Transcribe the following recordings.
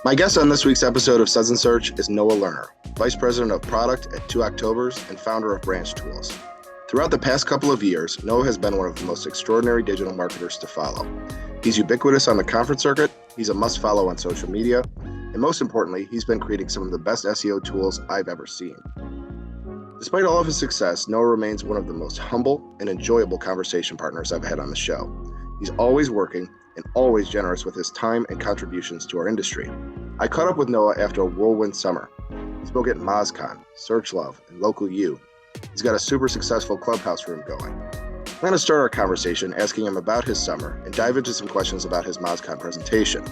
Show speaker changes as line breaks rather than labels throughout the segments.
My guest on this week's episode of Suds Search is Noah Lerner, Vice President of Product at 2 Octobers and founder of Branch Tools. Throughout the past couple of years, Noah has been one of the most extraordinary digital marketers to follow. He's ubiquitous on the conference circuit, he's a must-follow on social media, and most importantly, he's been creating some of the best SEO tools I've ever seen. Despite all of his success, Noah remains one of the most humble and enjoyable conversation partners I've had on the show. He's always working and always generous with his time and contributions to our industry. I caught up with Noah after a whirlwind summer. He spoke at MozCon, SearchLab, and Local U. He's got a super successful clubhouse room going. I'm going to start our conversation asking him about his summer and dive into some questions about his MozCon presentation.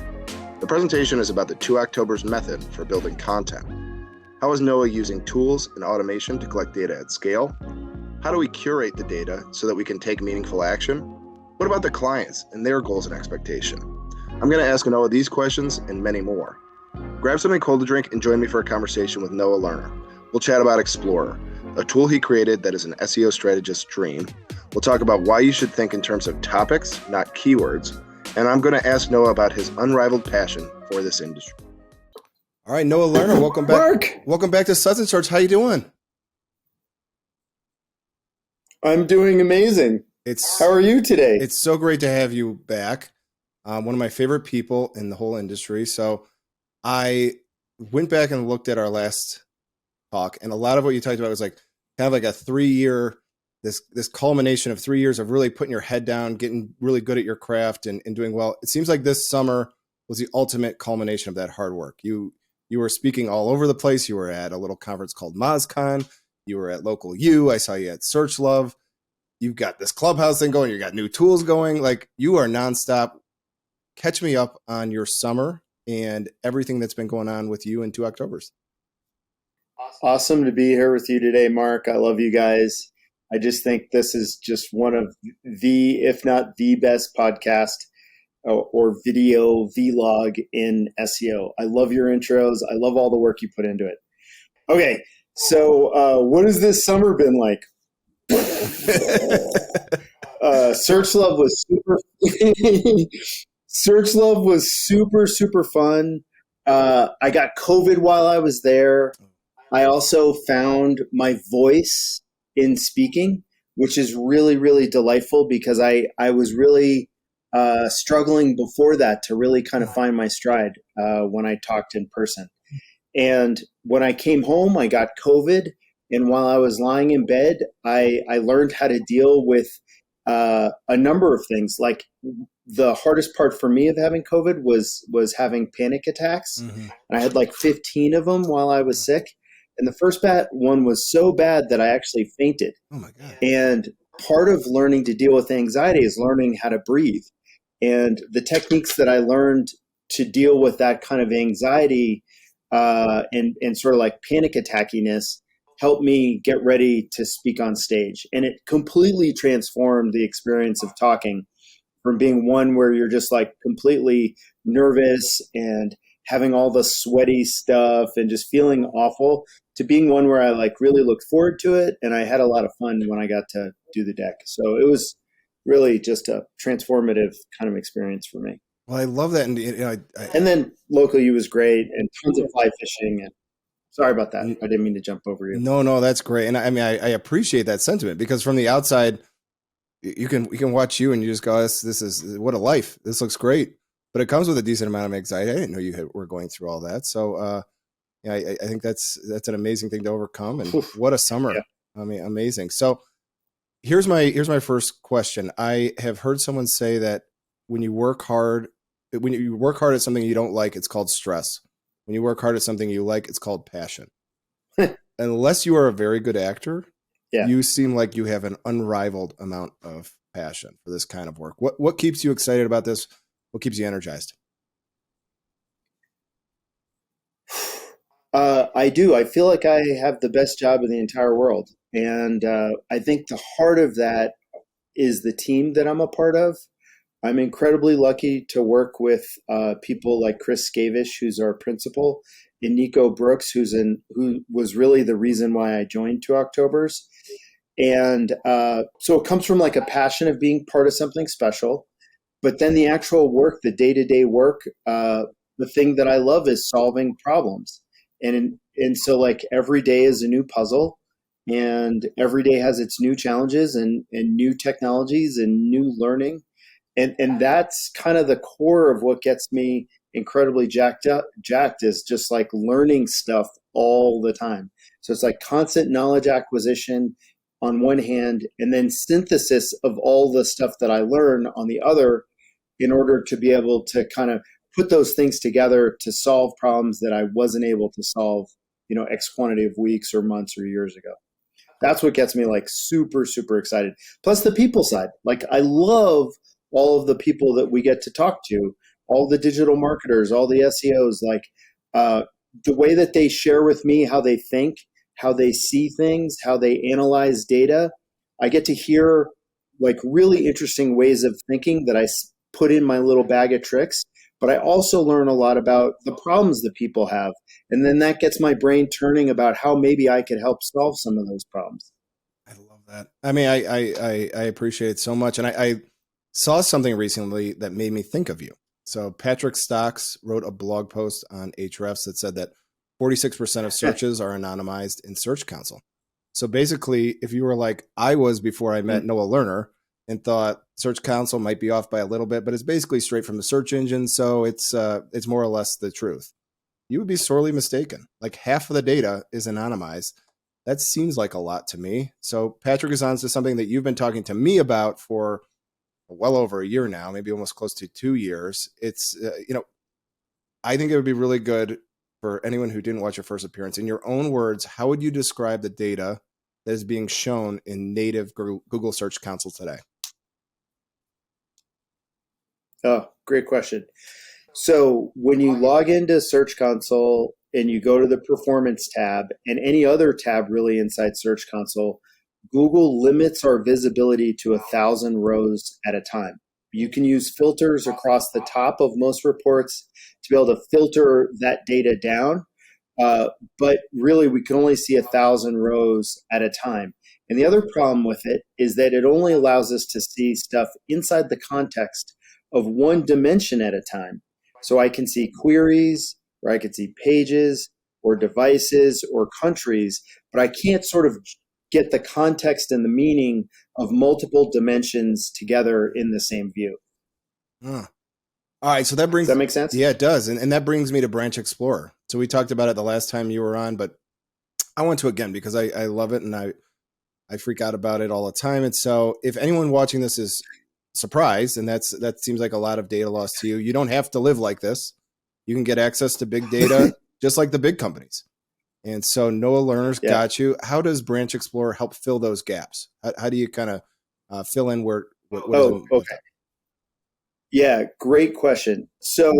The presentation is about the 2 Octobers method for building content. How is Noah using tools and automation to collect data at scale? How do we curate the data so that we can take meaningful action? What about the clients and their goals and expectation? I'm going to ask Noah these questions and many more. Grab something cold to drink and join me for a conversation with Noah Lerner. We'll chat about Explorer, a tool he created that is an SEO strategist's dream. We'll talk about why you should think in terms of topics, not keywords. And I'm going to ask Noah about his unrivaled passion for this industry. All right, Noah Lerner, welcome back.
Mark.
Welcome back to Suds Search. How you doing?
I'm doing amazing. How are you today?
It's so great to have you back. One of my favorite people in the whole industry. So I went back and looked at our last talk, and a lot of what you talked about was like kind of like a 3-year, this culmination of 3 years of really putting your head down, getting really good at your craft and doing well. It seems like this summer was the ultimate culmination of that hard work. You were speaking all over the place. You were at a little conference called MozCon. You were at Local U. I saw you at SearchLab. You've got this clubhouse thing going. You got new tools going. Like, you are nonstop. Catch me up on your summer and everything that's been going on with you in 2 Octobers.
Awesome to be here with you today, Mark. I love you guys. I just think this is just one of the, if not the best podcast or video vlog in SEO. I love your intros. I love all the work you put into it. Okay, so what has this summer been like? SearchLab was super. SearchLab was super fun. I got COVID while I was there. I also found my voice in speaking, which is really delightful because I was really struggling before that to really kind of find my stride when I talked in person. And when I came home, I got COVID. And while I was lying in bed, I learned how to deal with a number of things. Like, the hardest part for me of having COVID was having panic attacks. Mm-hmm. And I had like 15 of them while I was sick. And the first one was so bad that I actually fainted. Oh my God. And part of learning to deal with anxiety is learning how to breathe. And the techniques that I learned to deal with that kind of anxiety and sort of like panic attackiness helped me get ready to speak on stage. And it completely transformed the experience of talking from being one where you're just like completely nervous and having all the sweaty stuff and just feeling awful to being one where I like really looked forward to it. And I had a lot of fun when I got to do the deck. So it was really just a transformative kind of experience for me.
Well, I love that. And,
and then Local U was great and tons of fly fishing. And sorry about that. I didn't mean to jump over you.
No, that's great. And I mean, I appreciate that sentiment because from the outside, you can watch you and you just go, this is what a life. This looks great. But it comes with a decent amount of anxiety. I didn't know you were going through all that. So I think that's an amazing thing to overcome. And what a summer. Yeah. I mean, amazing. So here's my first question. I have heard someone say that when you work hard at something you don't like, it's called stress. When you work hard at something you like, it's called passion. Unless you are a very good actor, you seem like you have an unrivaled amount of passion for this kind of work. What keeps you excited about this? What keeps you energized?
I do. I feel like I have the best job in the entire world. And I think the heart of that is the team that I'm a part of. I'm incredibly lucky to work with people like Chris Skavish, who's our principal, and Nico Brooks, who was really the reason why I joined 2 Octobers. And so it comes from like a passion of being part of something special. But then the actual work, the day-to-day work, the thing that I love is solving problems. And so like every day is a new puzzle, and every day has its new challenges and new technologies and new learning. And that's kind of the core of what gets me incredibly jacked is just like learning stuff all the time. So it's like constant knowledge acquisition on one hand, and then synthesis of all the stuff that I learn on the other, in order to be able to kind of put those things together to solve problems that I wasn't able to solve, X quantity of weeks or months or years ago. That's what gets me like super, super excited. Plus the people side. Like I love all of the people that we get to talk to, all the digital marketers, all the SEOs, like the way that they share with me how they think, how they see things, how they analyze data. I get to hear like really interesting ways of thinking that I put in my little bag of tricks, but I also learn a lot about the problems that people have. And then that gets my brain turning about how maybe I could help solve some of those problems.
I love that. I mean, I appreciate it so much. And I saw something recently that made me think of you. So Patrick Stocks wrote a blog post on Ahrefs that said that 46% of searches are anonymized in Search Console. So basically, if you were like I was before I met Noah Lerner and thought Search Console might be off by a little bit, but it's basically straight from the search engine, so it's more or less the truth. You would be sorely mistaken. Like half of the data is anonymized. That seems like a lot to me. So Patrick is on to something that you've been talking to me about for well over a year now, maybe almost close to 2 years. It's, I think it would be really good for anyone who didn't watch your first appearance. In your own words, how would you describe the data that is being shown in native Google Search Console today?
Oh, great question. So when you log into Search Console and you go to the Performance tab and any other tab really inside Search Console, Google limits our visibility to 1,000 rows at a time. You can use filters across the top of most reports to be able to filter that data down. But really, we can only see 1,000 rows at a time. And the other problem with it is that it only allows us to see stuff inside the context of one dimension at a time. So I can see queries, or I can see pages, or devices, or countries, but I can't sort of get the context and the meaning of multiple dimensions together in the same view.
All right, so that brings...
Does that make sense?
Yeah, it does. And that brings me to Branch Explorer. So we talked about it the last time you were on, but I want to again because I love it and I freak out about it all the time. And so if anyone watching this is surprised, and that seems like a lot of data loss to you, you don't have to live like this. You can get access to big data just like the big companies. And so Noah Lerner's got you. How does Branch Explorer help fill those gaps? How do you kind of fill in where?
Okay. Yeah, great question. So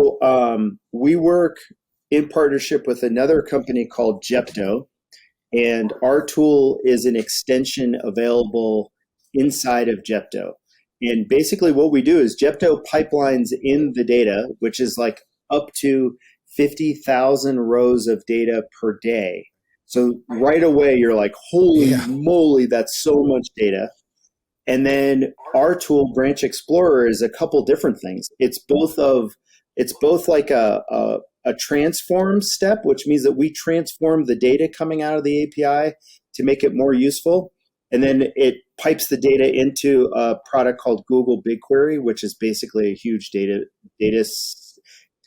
we work in partnership with another company called Jepto, and our tool is an extension available inside of Jepto. And basically what we do is Jepto pipelines in the data, which is like up to 50,000 rows of data per day. So right away, you're like, holy moly, that's so much data. And then our tool, Branch Explorer, is a couple different things. It's both like a transform step, which means that we transform the data coming out of the API to make it more useful. And then it pipes the data into a product called Google BigQuery, which is basically a huge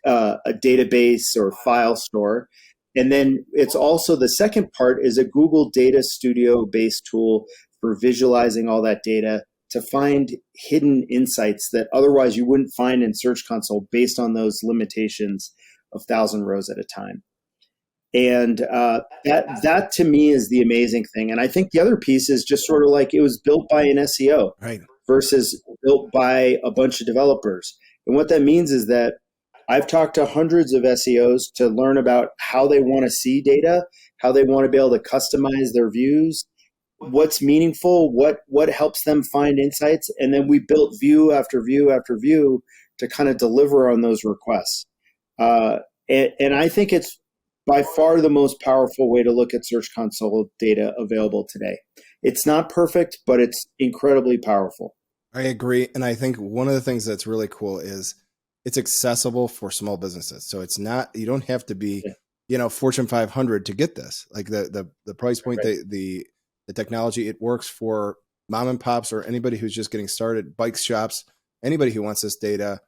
a database or file store. And then it's also the second part is a Google Data Studio based tool for visualizing all that data to find hidden insights that otherwise you wouldn't find in Search Console based on those limitations of 1,000 rows at a time. And that to me is the amazing thing. And I think the other piece is just sort of like it was built by an SEO versus built by a bunch of developers. And what that means is that I've talked to hundreds of SEOs to learn about how they want to see data, how they want to be able to customize their views, what's meaningful, what helps them find insights. And then we built view after view after view to kind of deliver on those requests. And I think it's by far the most powerful way to look at Search Console data available today. It's not perfect, but it's incredibly powerful.
I agree. And I think one of the things that's really cool is it's accessible for small businesses. So it's not, you don't have to be, Fortune 500 to get this. Like the price point,
Right.
the technology, it works for mom and pops or anybody who's just getting started, bike shops, anybody who wants this data.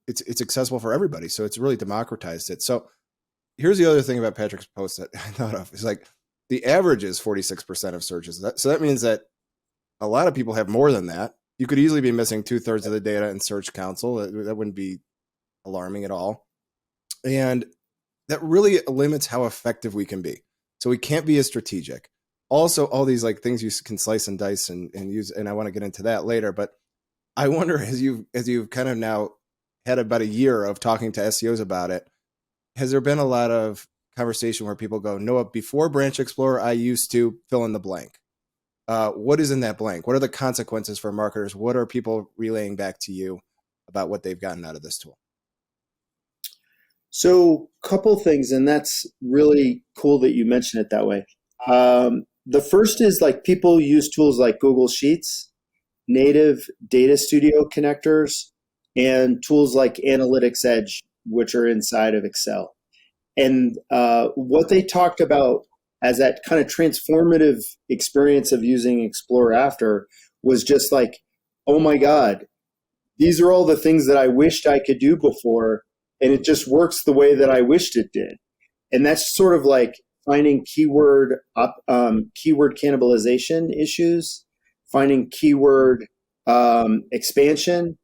It's accessible for everybody. So it's really democratized it. So here's the other thing about Patrick's post that I thought of. It's like the average is 46% of searches. So that means that a lot of people have more than that. You could easily be missing 2/3 of the data in Search Console. That wouldn't be alarming at all. And that really limits how effective we can be. So we can't be as strategic. Also, all these like things you can slice and dice and use, and I want to get into that later. But I wonder, as you've kind of now had about a year of talking to SEOs about it, has there been a lot of conversation where people go, Noah, before Branch Explorer, I used to fill in the blank. What is in that blank? What are the consequences for marketers? What are people relaying back to you about what they've gotten out of this tool?
So, couple things, and that's really cool that you mention it that way. The first is like people use tools like Google Sheets, native Data Studio connectors, and tools like Analytics Edge, which are inside of Excel. And what they talked about as that kind of transformative experience of using Explorer after was just like, oh my God, these are all the things that I wished I could do before, and it just works the way that I wished it did. And that's sort of like finding keyword cannibalization issues, finding keyword expansion,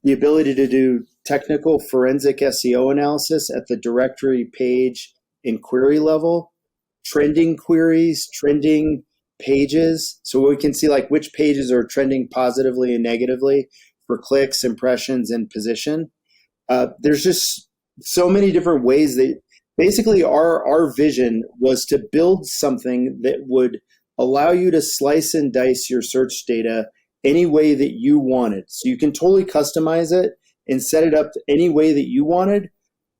the ability to do technical forensic SEO analysis at the directory page and query level, trending queries, trending pages. So we can see like which pages are trending positively and negatively for clicks, impressions, and position. There's just so many different ways that basically our vision was to build something that would allow you to slice and dice your search data any way that you wanted. So you can totally customize it and set it up any way that you wanted,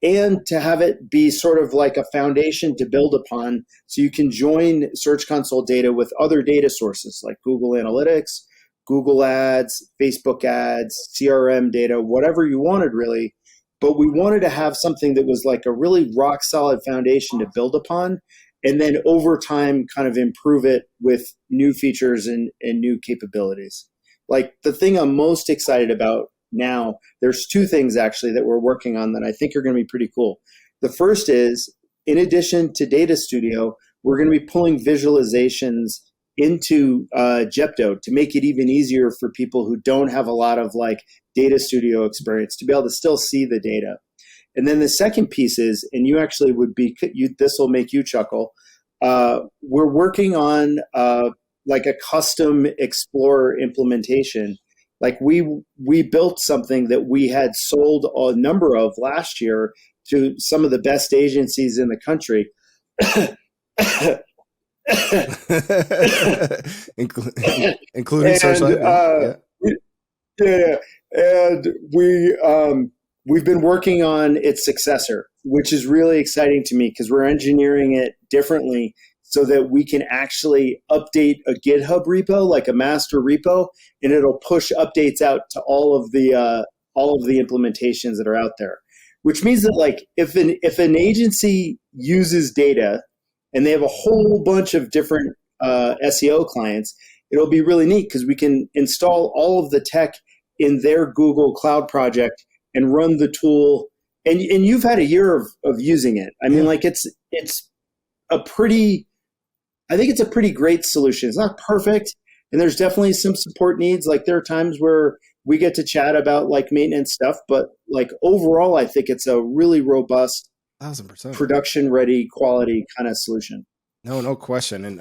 and to have it be sort of like a foundation to build upon, so you can join Search Console data with other data sources like Google Analytics, Google Ads, Facebook Ads, CRM data, whatever you wanted really. But we wanted to have something that was like a really rock solid foundation to build upon, and then over time kind of improve it with new features and new capabilities. Like the thing I'm most excited about now, there's two things actually that we're working on that I think are going to be pretty cool. The first is, in addition to Data Studio, we're going to be pulling visualizations into Jepto to make it even easier for people who don't have a lot of like Data Studio experience to be able to still see the data. And then the second piece is, and you actually would be, this will make you chuckle, we're working on like a custom Explorer implementation. Like we built something that we had sold a number of last year to some of the best agencies in the country.
Including SearchLab.
And we've been working on its successor, which is really exciting to me because we're engineering it differently so that we can actually update a GitHub repo, like a master repo, and it'll push updates out to all of the implementations that are out there. Which means that like if an agency uses data and they have a whole bunch of different SEO clients, it'll be really neat because we can install all of the tech in their Google Cloud project and run the tool. And you've had a year of using it. I mean, like it's a pretty, I think it's a pretty great solution. It's not perfect, and there's definitely some support needs. Like there are times where we get to chat about like maintenance stuff, but like overall, I think it's a really robust,
1,000%
production ready, quality kind of solution.
No question. And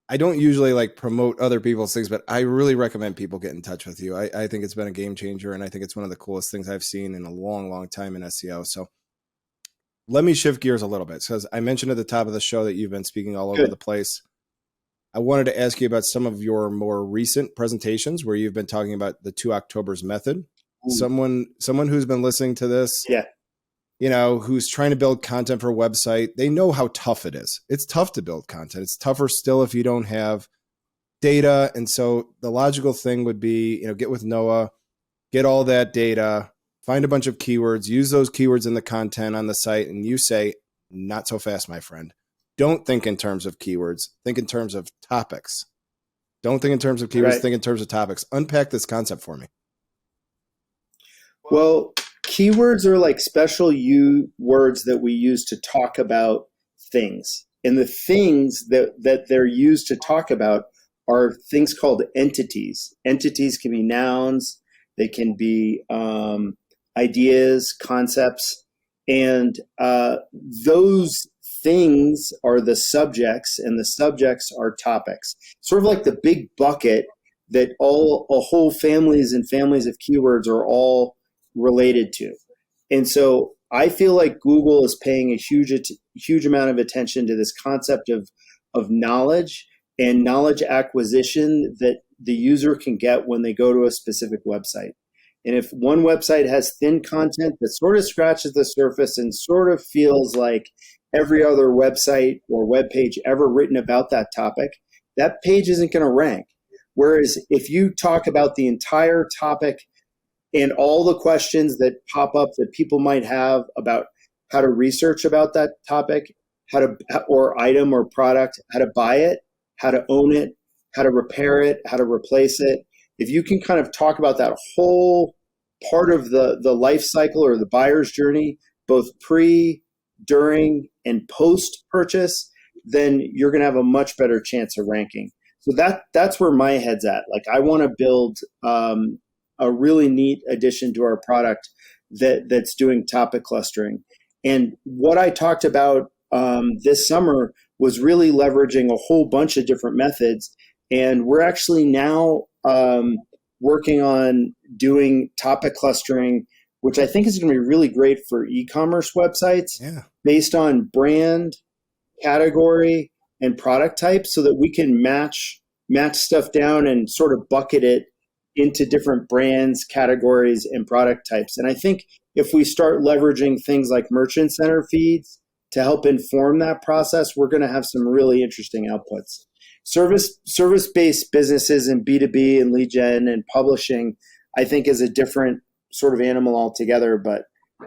I don't usually like promote other people's things, but I really recommend people get in touch with you. I think it's been a game changer, and I think it's one of the coolest things I've seen in a long, long time in SEO. So let me shift gears a little bit, because I mentioned at the top of the show that you've been speaking all over the place. I wanted to ask you about some of your more recent presentations where you've been talking about the 2 Octobers method. Someone who's been listening to this, who's trying to build content for a website, they know how tough it is. It's tough to build content. It's tougher still if you don't have data. And so the logical thing would be, get with Noah, get all that data, find a bunch of keywords, use those keywords in the content on the site, and you say, not so fast, my friend. Don't think in terms of keywords. Think in terms of topics. Don't think in terms of keywords. Think in terms of topics. Unpack this concept for me.
Well, keywords are like special words that we use to talk about things. And the things that they're used to talk about are things called entities. Entities can be nouns. They can be ideas, concepts. And those things are the subjects, and the subjects are topics. Sort of like the big bucket that a whole families and families of keywords are all related to. And so I feel like Google is paying a huge amount of attention to this concept of knowledge and knowledge acquisition that the user can get when they go to a specific website. And if one website has thin content that sort of scratches the surface and sort of feels like every other website or web page ever written about that topic, that page isn't going to rank. Whereas if you talk about the entire topic and all the questions that pop up that people might have about how to research about that topic, or item or product, how to buy it, how to own it, how to repair it, how to replace it. If you can kind of talk about that whole part of the life cycle or the buyer's journey, both pre, during, and post purchase, then you're going to have a much better chance of ranking. So that's where my head's at. Like, I want to build a really neat addition to our product that's doing topic clustering. And what I talked about this summer was really leveraging a whole bunch of different methods. And we're actually now working on doing topic clustering, which I think is going to be really great for e-commerce websites based on brand, category, and product type, so that we can match stuff down and sort of bucket it into different brands, categories, and product types. And I think if we start leveraging things like merchant center feeds to help inform that process, we're going to have some really interesting outputs. Service-based businesses and B2B and lead gen and publishing, I think, is a different sort of animal altogether. But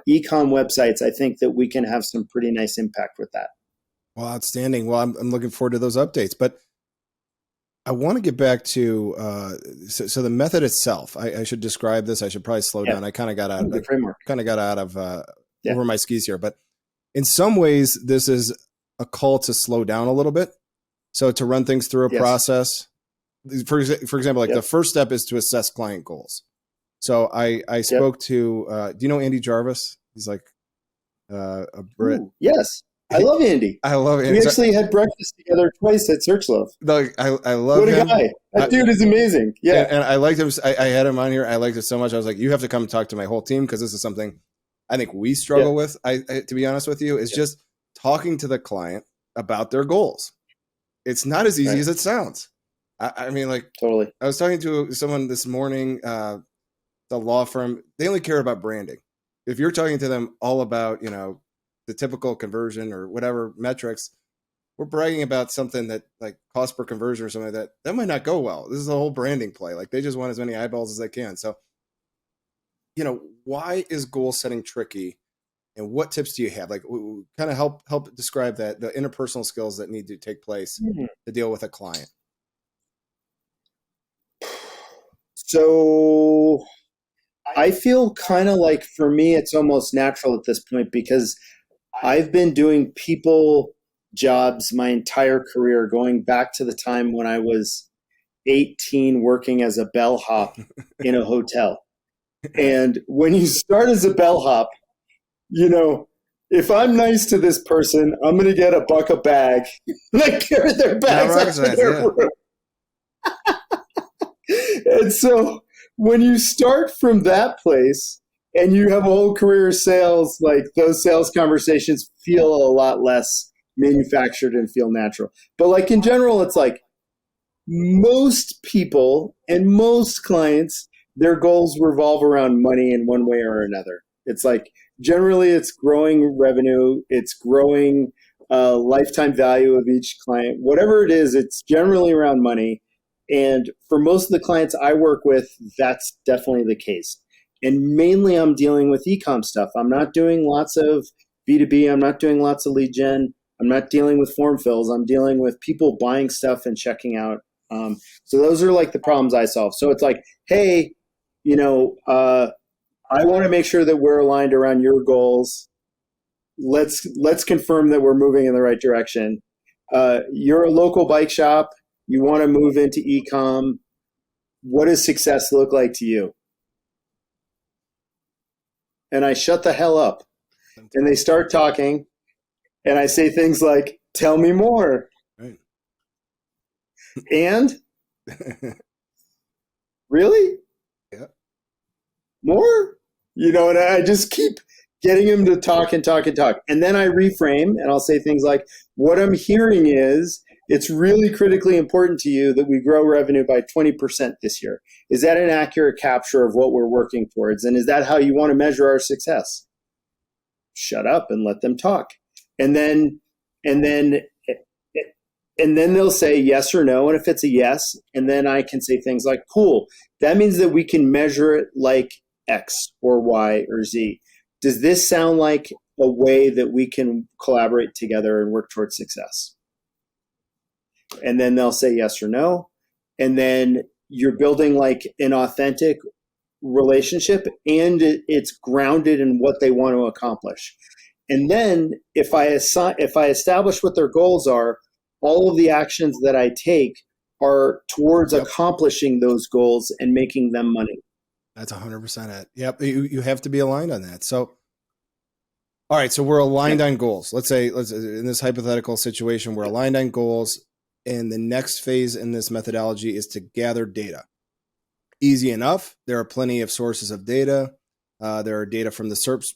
e-com websites, I think that we can have some pretty nice impact with that.
Well, outstanding. Well, I'm looking forward to those updates. But I want to get back to so the method itself. I should describe this. I should probably slow down. I kind of got out.
The framework.
Kind of got out of over my skis here. But in some ways, this is a call to slow down a little bit. So to run things through a process. For example, like the first step is to assess client goals. So I spoke to. Do you know Andy Jarvis? He's like a Brit.
Ooh, yes. I love Andy.
I love Andy.
We actually had breakfast together twice at SearchLab.
I love
what a
him.
guy. That dude is amazing. Yeah.
And I liked him. I had him on here. I liked it so much. I was like, you have to come talk to my whole team, because this is something I think we struggle with. To be honest with you, is just talking to the client about their goals. It's not as easy as it sounds. I mean, like,
totally.
I was talking to someone this morning, the law firm, they only care about branding. If you're talking to them all about, the typical conversion or whatever metrics, we're bragging about something that like cost per conversion or something like that might not go well. This is a whole branding play. Like, they just want as many eyeballs as they can. So, why is goal setting tricky, and what tips do you have? Like, kind of help describe that, the interpersonal skills that need to take place to deal with a client.
So I feel kind of like, for me, it's almost natural at this point, because I've been doing people jobs my entire career, going back to the time when I was 18 working as a bellhop in a hotel. And when you start as a bellhop, if I'm nice to this person, I'm going to get $1 a bag. And I carry their bags out to their room. And so when you start from that place and you have a whole career of sales, like, those sales conversations feel a lot less manufactured and feel natural. But like, in general, it's like most people and most clients, their goals revolve around money in one way or another. It's like, generally it's growing revenue, it's growing lifetime value of each client. Whatever it is, it's generally around money. And for most of the clients I work with, that's definitely the case. And mainly I'm dealing with e-com stuff. I'm not doing lots of B2B. I'm not doing lots of lead gen. I'm not dealing with form fills. I'm dealing with people buying stuff and checking out. So those are like the problems I solve. So it's like, hey, I want to make sure that we're aligned around your goals. Let's confirm that we're moving in the right direction. You're a local bike shop. You want to move into e-com. What does success look like to you? And I shut the hell up. And they start talking. And I say things like, tell me more.
Right.
And? Really?
Yeah.
More? And I just keep getting him to talk and talk and talk. And then I reframe and I'll say things like, what I'm hearing is it's really critically important to you that we grow revenue by 20% this year. Is that an accurate capture of what we're working towards? And is that how you want to measure our success? Shut up and let them talk. And then they'll say yes or no. And if it's a yes, and then I can say things like, cool, that means that we can measure it like X or Y or Z. Does this sound like a way that we can collaborate together and work towards success? And then they'll say yes or no. And then you're building like an authentic relationship, and it's grounded in what they want to accomplish. And then if I establish what their goals are, all of the actions that I take are towards accomplishing those goals and making them money.
That's 100% it. Yep. You have to be aligned on that. So, all right. So we're aligned on goals. Let's in this hypothetical situation, we're aligned on goals. And the next phase in this methodology is to gather data. Easy enough. There are plenty of sources of data. There are data from the SERPs.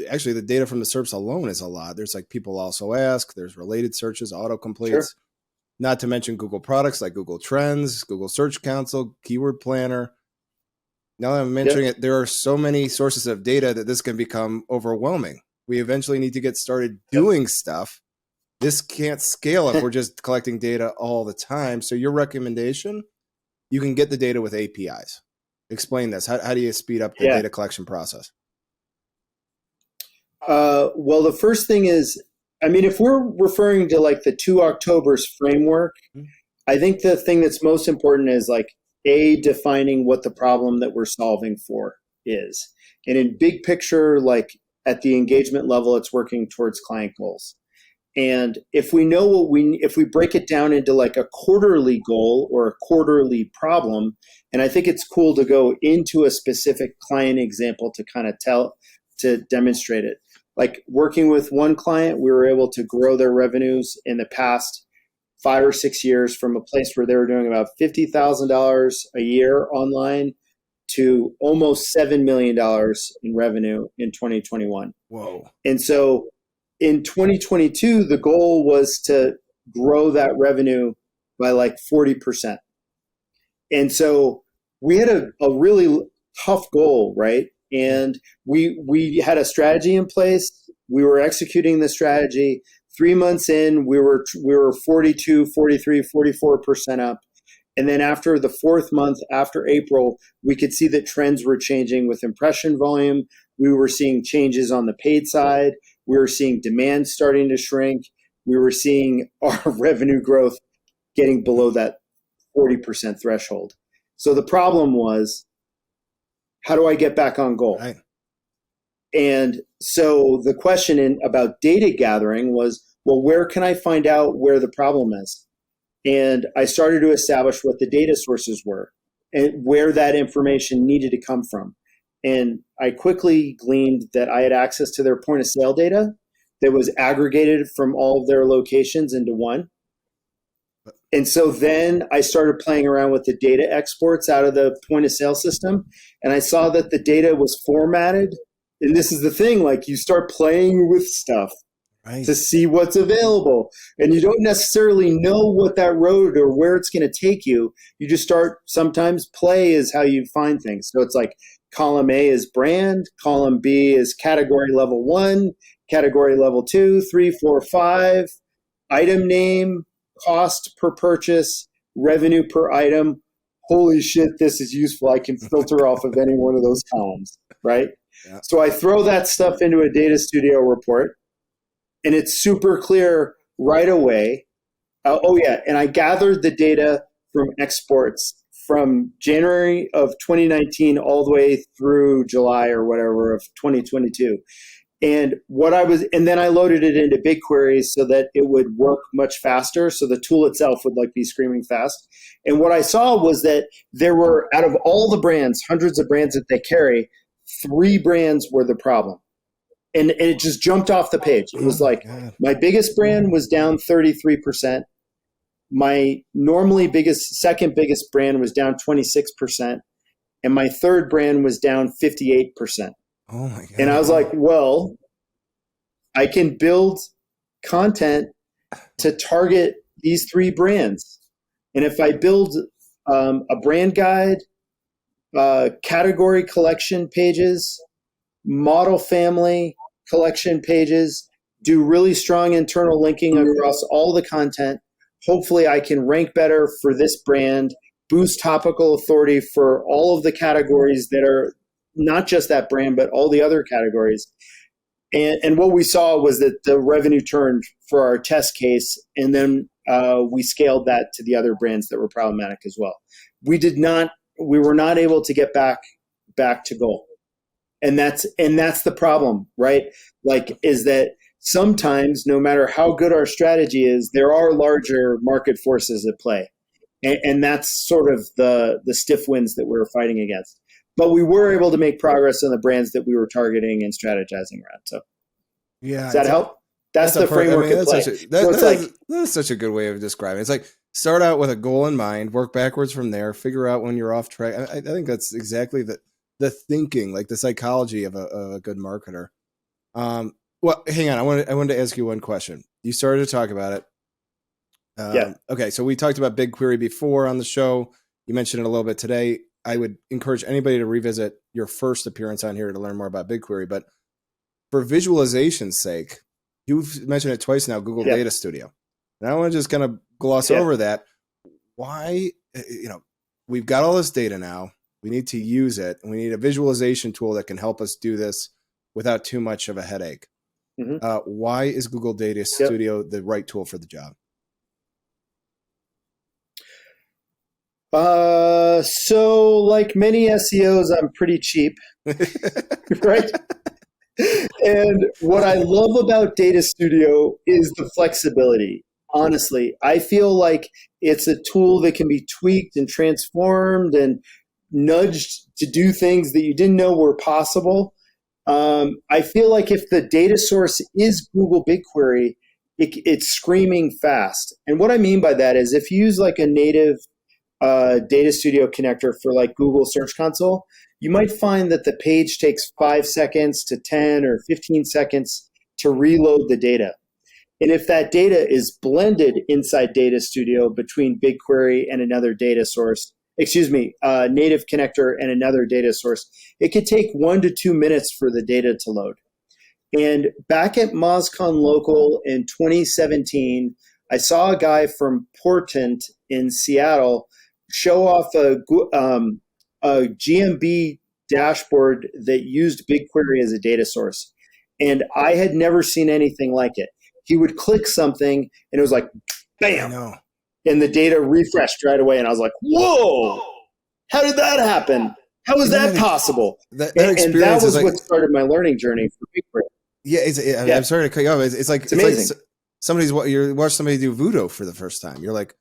Actually, the data from the SERPs alone is a lot. There's like people also ask. There's related searches, autocompletes. Sure. Not to mention Google products like Google Trends, Google Search Console, Keyword Planner. Now that I'm mentioning it, there are so many sources of data that this can become overwhelming. We eventually need to get started doing stuff. This can't scale if we're just collecting data all the time. So your recommendation, you can get the data with APIs. Explain this. How do you speed up the data collection process?
Well, the first thing is, if we're referring to like the 2 Octobers framework, I think the thing that's most important is like, defining what the problem that we're solving for is. And in big picture, like at the engagement level, it's working towards client goals. And if we know if we break it down into like a quarterly goal or a quarterly problem, and I think it's cool to go into a specific client example to kind of to demonstrate it. Like working with one client, we were able to grow their revenues in the past 5 or 6 years from a place where they were doing about $50,000 a year online to almost $7 million in revenue in 2021.
Whoa.
And so in 2022, the goal was to grow that revenue by like 40%. And so we had a really tough goal, right? And we had a strategy in place. We were executing the strategy. 3 months in, we were 42, 43, 44% up. And then after the 4th month, after April, we could see that trends were changing with impression volume. We were seeing changes on the paid side. We were seeing demand starting to shrink. We were seeing our revenue growth getting below that 40% threshold. So the problem was, how do I get back on goal?
Right.
And so the question about data gathering was, well, where can I find out where the problem is? And I started to establish what the data sources were and where that information needed to come from. And I quickly gleaned that I had access to their point of sale data that was aggregated from all of their locations into one. And so then I started playing around with the data exports out of the point of sale system. And I saw that the data was formatted. And this is the thing, like you start playing with stuff to see what's available. And you don't necessarily know what that road or where it's going to take you. You just start, sometimes play is how you find things. So it's like column A is brand, column B is category level 1, category level 2, 3, 4, 5, item name, cost per purchase, revenue per item, holy shit, this is useful. I can filter off of any one of those columns, right?
Yeah.
So I throw that stuff into a Data Studio report, and it's super clear right away. And I gathered the data from exports from January of 2019 all the way through July or whatever of 2022. And then I loaded it into BigQuery so that it would work much faster. So the tool itself would be screaming fast. And what I saw was that there were, out of all the brands, hundreds of brands that they carry, 3 brands were the problem. And it just jumped off the page. It was my biggest brand was down 33%. My second biggest brand was down 26%. And my third brand was down 58%.
Oh my God.
And I was like, well, I can build content to target these 3 brands. And if I build a brand guide, category collection pages, model family collection pages, do really strong internal linking across all the content, hopefully I can rank better for this brand, boost topical authority for all of the categories that are not just that brand, but all the other categories. And what we saw was that the revenue turned for our test case, and then we scaled that to the other brands that were problematic as well. We were not able to get back to goal. And that's the problem, right? Is that sometimes, no matter how good our strategy is, there are larger market forces at play. And that's sort of the stiff winds that we were fighting against. But we were able to make progress on the brands that we were targeting and strategizing around. So,
yeah,
does that help? That's the framework at play.
That's such a good way of describing it. It's start out with a goal in mind, work backwards from there, figure out when you're off track. I think that's exactly the thinking, the psychology of a good marketer. Well, hang on. I wanted to ask you one question. You started to talk about it.
Yeah.
Okay, so we talked about BigQuery before on the show. You mentioned it a little bit today. I would encourage anybody to revisit your first appearance on here to learn more about BigQuery. But for visualization's sake, you've mentioned it twice now, Google Data Studio. And I want to just kind of gloss over that. Why, we've got all this data now. We need to use it. And we need a visualization tool that can help us do this without too much of a headache. Mm-hmm. Why is Google Data Studio the right tool for the job?
So like many SEOs, I'm pretty cheap, right? And what I love about Data Studio is the flexibility. Honestly, I feel like it's a tool that can be tweaked and transformed and nudged to do things that you didn't know were possible. I feel like if the data source is Google BigQuery, it's screaming fast. And what I mean by that is if you use a native Data Studio connector for Google Search Console, you might find that the page takes 5 seconds to 10 or 15 seconds to reload the data. And if that data is blended inside Data Studio between BigQuery and another data source, native connector and another data source, it could take 1 to 2 minutes for the data to load. And back at MozCon Local in 2017, I saw a guy from Portent in Seattle show off a GMB dashboard that used BigQuery as a data source. And I had never seen anything like it. He would click something and it was like, bam, and the data refreshed right away. And I was like, whoa, how did that happen? How is that possible?
That
and that was what started my learning journey for BigQuery.
I'm sorry to cut you off. It's
amazing.
You watch somebody do Voodoo for the first time. You're like,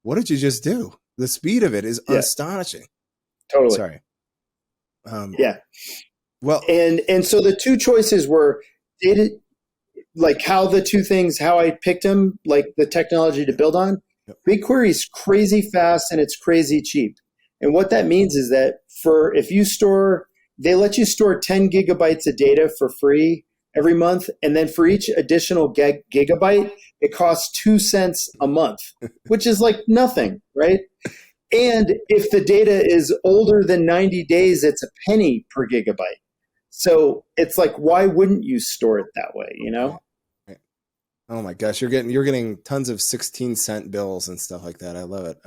what did you just do? The speed of it is astonishing.
Totally.
Sorry.
Well, and so the two choices were how I picked them, the technology to build on. Yep. BigQuery is crazy fast and it's crazy cheap. And what that means is that they let you store 10 gigabytes of data for free every month. And then for each additional gigabyte, it costs 2 cents a month, which is nothing, right? And if the data is older than 90 days, it's a penny per gigabyte. So it's why wouldn't you store it that way,
Right. Oh my gosh, you're getting tons of 16-cent bills and stuff like that. I love it.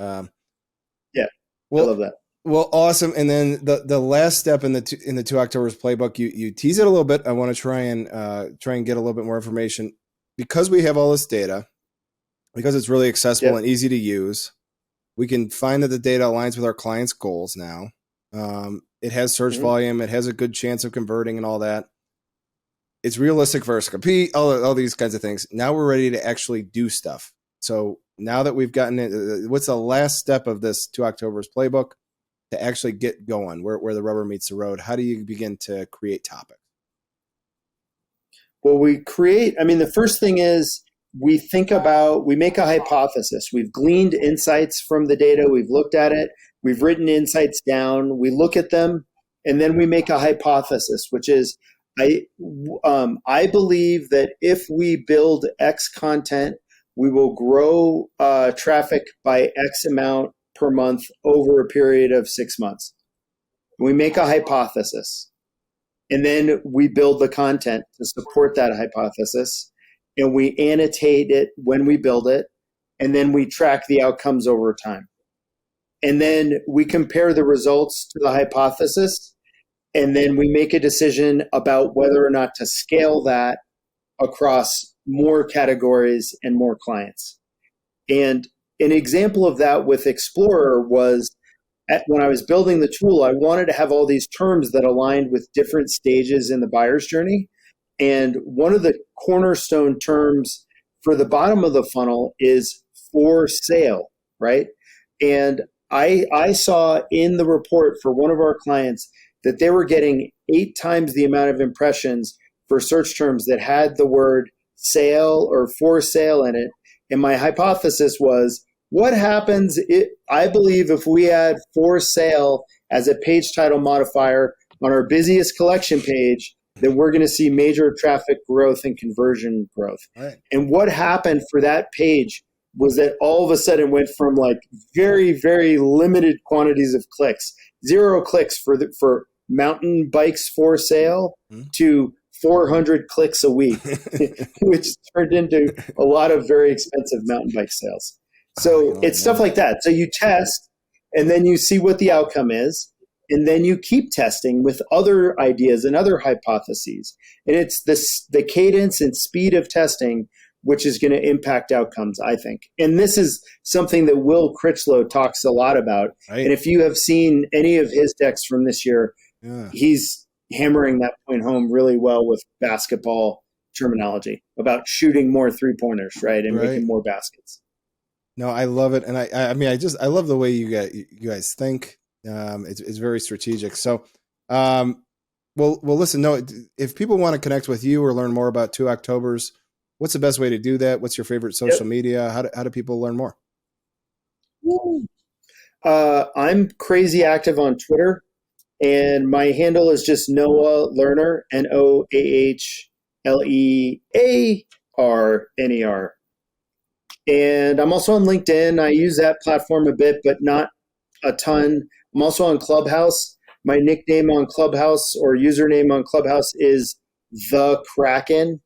I love that.
Well, awesome. And then the last step in the 2 Octobers playbook, you tease it a little bit. I want to try and get a little bit more information because we have all this data, because it's really accessible and easy to use. We can find that the data aligns with our clients' goals now. It has search volume. It has a good chance of converting and all that. It's realistic versus compete, all these kinds of things. Now we're ready to actually do stuff. So now that we've gotten it, what's the last step of this 2 Octobers playbook to actually get going, where the rubber meets the road? How do you begin to create topics?
Well, the first thing is we make a hypothesis. We've gleaned insights from the data. We've looked at it. We've written insights down. We look at them, and then we make a hypothesis, which is I believe that if we build X content, we will grow traffic by X amount per month over a period of 6 months. We make a hypothesis, and then we build the content to support that hypothesis, and we annotate it when we build it, and then we track the outcomes over time. And then we compare the results to the hypothesis, and then we make a decision about whether or not to scale that across more categories and more clients. And an example of that with Explorer was when I was building the tool, I wanted to have all these terms that aligned with different stages in the buyer's journey. And one of the cornerstone terms for the bottom of the funnel is for sale, right? And I saw in the report for one of our clients that they were getting 8 times the amount of impressions for search terms that had the word sale or for sale in it. And my hypothesis was, what happens I believe if we add for sale as a page title modifier on our busiest collection page, then we're going to see major traffic growth and conversion growth.
Right.
And what happened for that page was that all of a sudden went from like very, very limited quantities of clicks, 0 clicks for mountain bikes for sale to 400 clicks a week, which turned into a lot of very expensive mountain bike sales. So it's stuff like that. So you test, and then you see what the outcome is, and then you keep testing with other ideas and other hypotheses. And it's the cadence and speed of testing which is going to impact outcomes, I think. And this is something that Will Critchlow talks a lot about. Right. And if you have seen any of his decks from this year, he's hammering that point home really well with basketball terminology about shooting more 3-pointers, right, and making more baskets.
No, I love it, and I love the way you guys think. It's very strategic. So, well, listen. No, if people want to connect with you or learn more about 2 Octobers, what's the best way to do that? What's your favorite social media? How do people learn more?
I'm crazy active on Twitter, and my handle is just Noah Lerner, NOAHLEARNER. And I'm also on LinkedIn. I use that platform a bit, but not a ton. I'm also on Clubhouse. My nickname on Clubhouse or username on Clubhouse is The Kraken.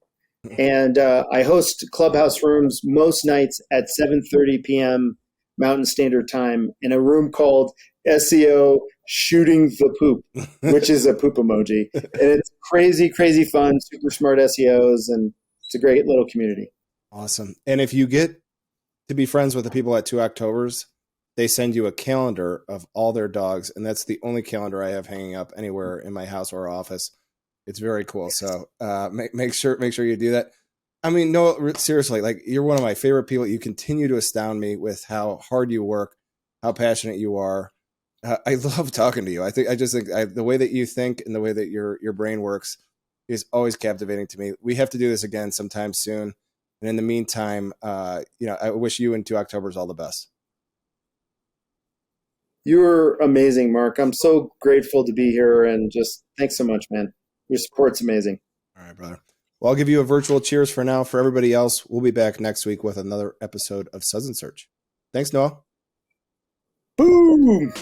And I host Clubhouse rooms most nights at 7:30 p.m. Mountain Standard Time in a room called SEO Shooting the Poop, which is a poop emoji. And it's crazy, crazy fun, super smart SEOs, and it's a great little community.
Awesome. And if you get to be friends with the people at 2 Octobers, they send you a calendar of all their dogs, and that's the only calendar I have hanging up anywhere in my house or office. It's very cool. So make sure you do that. I mean, no, seriously, like, you're one of my favorite people. You continue to astound me with how hard you work, how passionate you are. I love talking to you. I think the way that you think and the way that your brain works is always captivating to me. We have to do this again sometime soon. And in the meantime, I wish you and 2 Octobers all the best.
You're amazing, Mark. I'm so grateful to be here, and just thanks so much, man. Your support's amazing.
All right, brother. Well, I'll give you a virtual cheers for now. For everybody else, we'll be back next week with another episode of Suds Search. Thanks, Noah.
Boom.